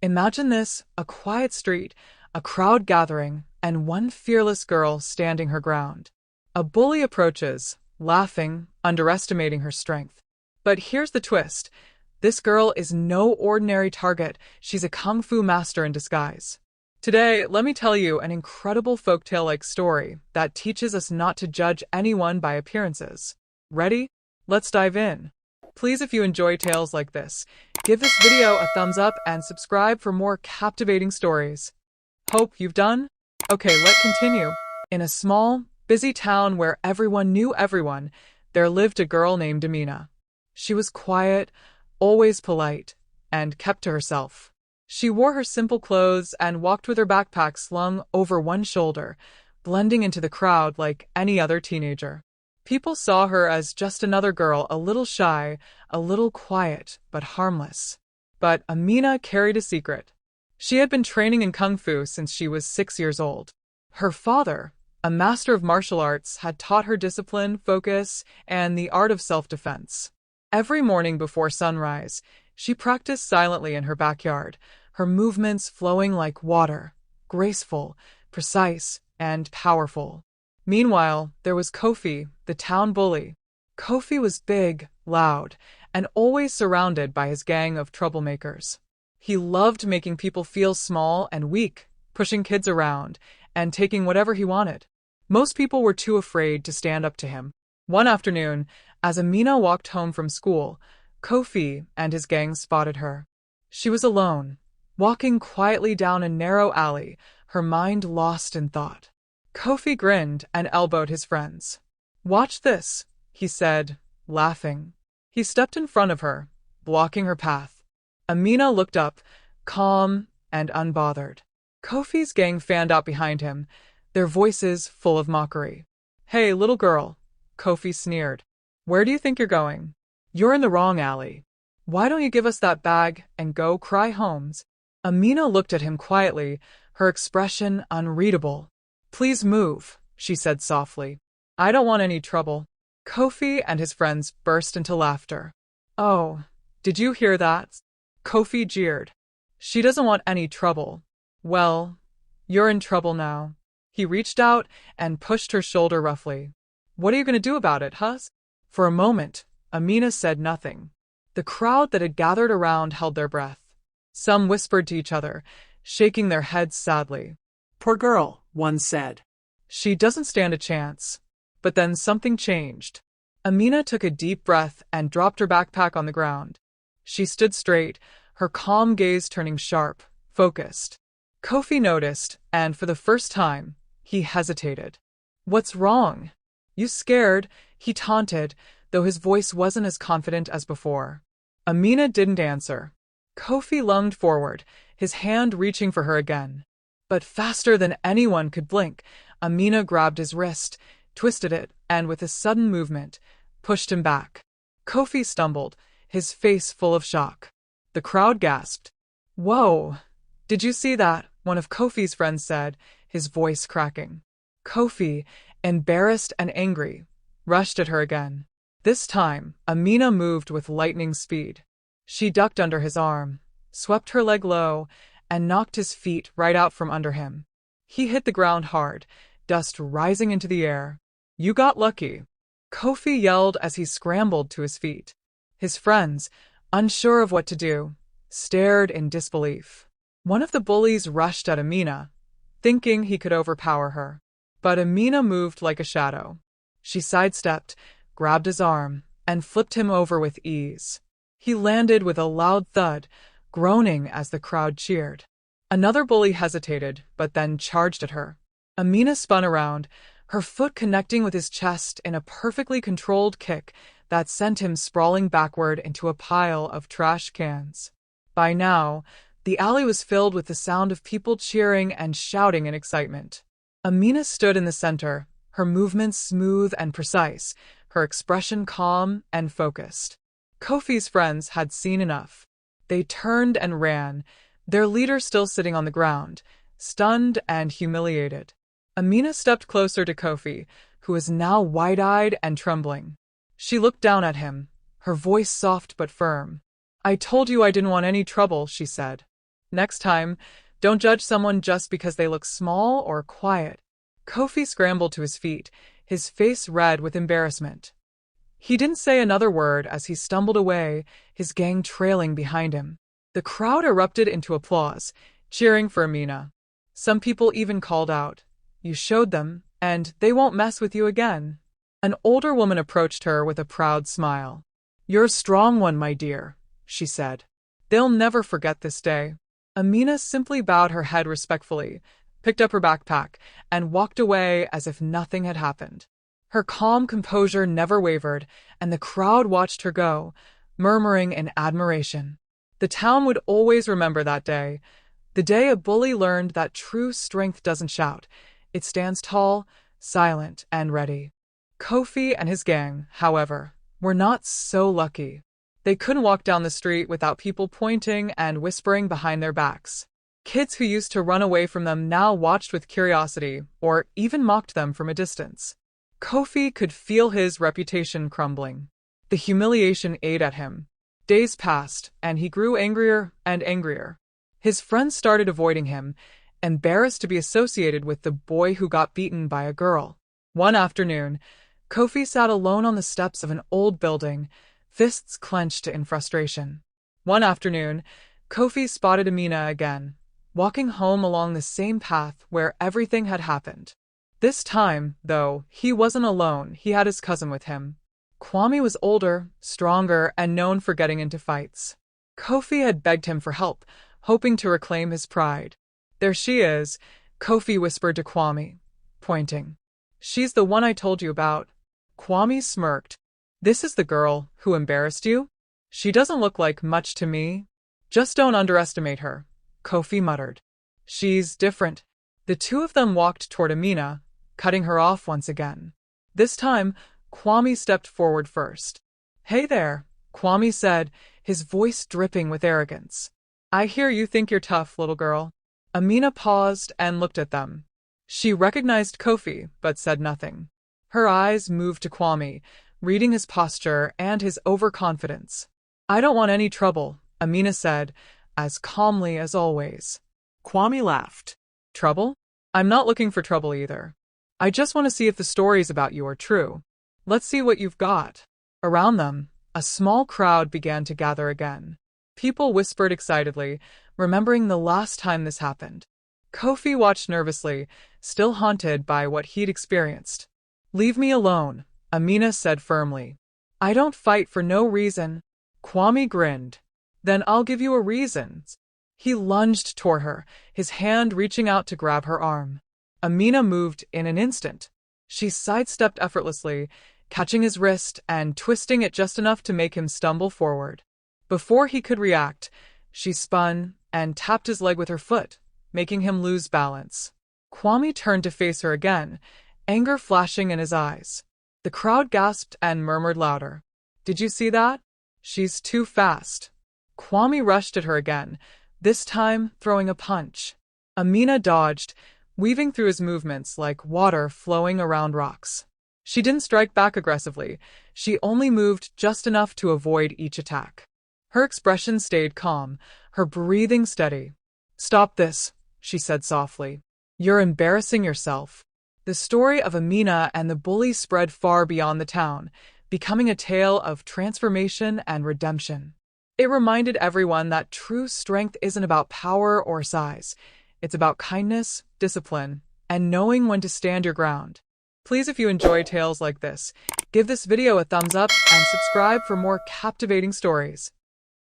Imagine this, a quiet street, a crowd gathering, and one fearless girl standing her ground. A bully approaches, laughing, underestimating her strength. But here's the twist. This girl is no ordinary target. She's a kung fu master in disguise. Today, let me tell you an incredible folktale-like story that teaches us not to judge anyone by appearances. Ready? Let's dive in. Please, if you enjoy tales like this, give this video a thumbs up and subscribe for more captivating stories. Hope you've done? Okay, let's continue. In a small, busy town where everyone knew everyone, there lived a girl named Amina. She was quiet, always polite, and kept to herself. She wore her simple clothes and walked with her backpack slung over one shoulder, blending into the crowd like any other teenager. People saw her as just another girl, a little shy, a little quiet, but harmless. But Amina carried a secret. She had been training in kung fu since she was 6 years old. Her father, a master of martial arts, had taught her discipline, focus, and the art of self-defense. Every morning before sunrise, she practiced silently in her backyard, her movements flowing like water, graceful, precise, and powerful. Meanwhile, there was Kofi, the town bully. Kofi was big, loud, and always surrounded by his gang of troublemakers. He loved making people feel small and weak, pushing kids around, and taking whatever he wanted. Most people were too afraid to stand up to him. One afternoon, as Amina walked home from school, Kofi and his gang spotted her. She was alone, walking quietly down a narrow alley, her mind lost in thought. Kofi grinned and elbowed his friends. "Watch this," he said, laughing. He stepped in front of her, blocking her path. Amina looked up, calm and unbothered. Kofi's gang fanned out behind him, their voices full of mockery. "Hey, little girl," Kofi sneered. "Where do you think you're going? You're in the wrong alley. Why don't you give us that bag and go cry homes?" Amina looked at him quietly, her expression unreadable. "Please move," she said softly. "I don't want any trouble." Kofi and his friends burst into laughter. "Oh, did you hear that?" Kofi jeered. "She doesn't want any trouble. Well, you're in trouble now." He reached out and pushed her shoulder roughly. "What are you going to do about it, Hus?" For a moment, Amina said nothing. The crowd that had gathered around held their breath. Some whispered to each other, shaking their heads sadly. "Poor girl," one said. "She doesn't stand a chance." But then something changed. Amina took a deep breath and dropped her backpack on the ground. She stood straight, her calm gaze turning sharp, focused. Kofi noticed, and for the first time, he hesitated. "What's wrong? You scared?" he taunted, though his voice wasn't as confident as before. Amina didn't answer. Kofi lunged forward, his hand reaching for her again. But faster than anyone could blink, Amina grabbed his wrist, twisted it, and with a sudden movement, pushed him back. Kofi stumbled, his face full of shock. The crowd gasped. "Whoa! Did you see that?" one of Kofi's friends said, his voice cracking. Kofi, embarrassed and angry, rushed at her again. This time, Amina moved with lightning speed. She ducked under his arm, swept her leg low, and knocked his feet right out from under him. He hit the ground hard, dust rising into the air. "You got lucky," Kofi yelled as he scrambled to his feet. His friends, unsure of what to do, stared in disbelief. One of the bullies rushed at Amina, thinking he could overpower her. But Amina moved like a shadow. She sidestepped, grabbed his arm, and flipped him over with ease. He landed with a loud thud, groaning as the crowd cheered. Another bully hesitated, but then charged at her. Amina spun around, her foot connecting with his chest in a perfectly controlled kick that sent him sprawling backward into a pile of trash cans. By now, the alley was filled with the sound of people cheering and shouting in excitement. Amina stood in the center, her movements smooth and precise, her expression calm and focused. Kofi's friends had seen enough. They turned and ran, their leader still sitting on the ground, stunned and humiliated. Amina stepped closer to Kofi, who was now wide-eyed and trembling. She looked down at him, her voice soft but firm. "I told you I didn't want any trouble," she said. Next time, don't judge someone just because they look small or quiet. Kofi scrambled to his feet, his face red with embarrassment. He didn't say another word as he stumbled away, his gang trailing behind him. The crowd erupted into applause, cheering for Amina. Some people even called out, "You showed them, and they won't mess with you again." An older woman approached her with a proud smile. "You're a strong one, my dear," she said. "They'll never forget this day." Amina simply bowed her head respectfully, picked up her backpack, and walked away as if nothing had happened. Her calm composure never wavered, and the crowd watched her go, murmuring in admiration. The town would always remember that day, the day a bully learned that true strength doesn't shout. It stands tall, silent, and ready. Kofi and his gang, however, were not so lucky. They couldn't walk down the street without people pointing and whispering behind their backs. Kids who used to run away from them now watched with curiosity or even mocked them from a distance. Kofi could feel his reputation crumbling. The humiliation ate at him. Days passed, and he grew angrier and angrier. His friends started avoiding him, embarrassed to be associated with the boy who got beaten by a girl. One afternoon, Kofi sat alone on the steps of an old building, fists clenched in frustration. One afternoon, Kofi spotted Amina again, walking home along the same path where everything had happened. This time, though, he wasn't alone, he had his cousin with him. Kwame was older, stronger, and known for getting into fights. Kofi had begged him for help, hoping to reclaim his pride. "There she is," Kofi whispered to Kwame, pointing. "She's the one I told you about." Kwame smirked. "This is the girl who embarrassed you? She doesn't look like much to me." "Just don't underestimate her," Kofi muttered. "She's different." The two of them walked toward Amina, cutting her off once again. This time, Kwame stepped forward first. "Hey there," Kwame said, his voice dripping with arrogance. "I hear you think you're tough, little girl." Amina paused and looked at them. She recognized Kofi, but said nothing. Her eyes moved to Kwame, reading his posture and his overconfidence. "I don't want any trouble," Amina said, as calmly as always. Kwame laughed. "Trouble? I'm not looking for trouble either. I just want to see if the stories about you are true. Let's see what you've got." Around them, a small crowd began to gather again. People whispered excitedly, remembering the last time this happened. Kofi watched nervously, still haunted by what he'd experienced. "Leave me alone," Amina said firmly. "I don't fight for no reason." Kwame grinned. "Then I'll give you a reason." He lunged toward her, his hand reaching out to grab her arm. Amina moved in an instant. She sidestepped effortlessly, catching his wrist and twisting it just enough to make him stumble forward. Before he could react, she spun and tapped his leg with her foot, making him lose balance. Kwame turned to face her again, anger flashing in his eyes. The crowd gasped and murmured louder. "Did you see that? She's too fast." Kwame rushed at her again, this time throwing a punch. Amina dodged, weaving through his movements like water flowing around rocks. She didn't strike back aggressively, she only moved just enough to avoid each attack. Her expression stayed calm, her breathing steady. "Stop this," she said softly. "You're embarrassing yourself." The story of Amina and the bully spread far beyond the town, becoming a tale of transformation and redemption. It reminded everyone that true strength isn't about power or size. It's about kindness, discipline, and knowing when to stand your ground. Please, if you enjoy tales like this, give this video a thumbs up and subscribe for more captivating stories.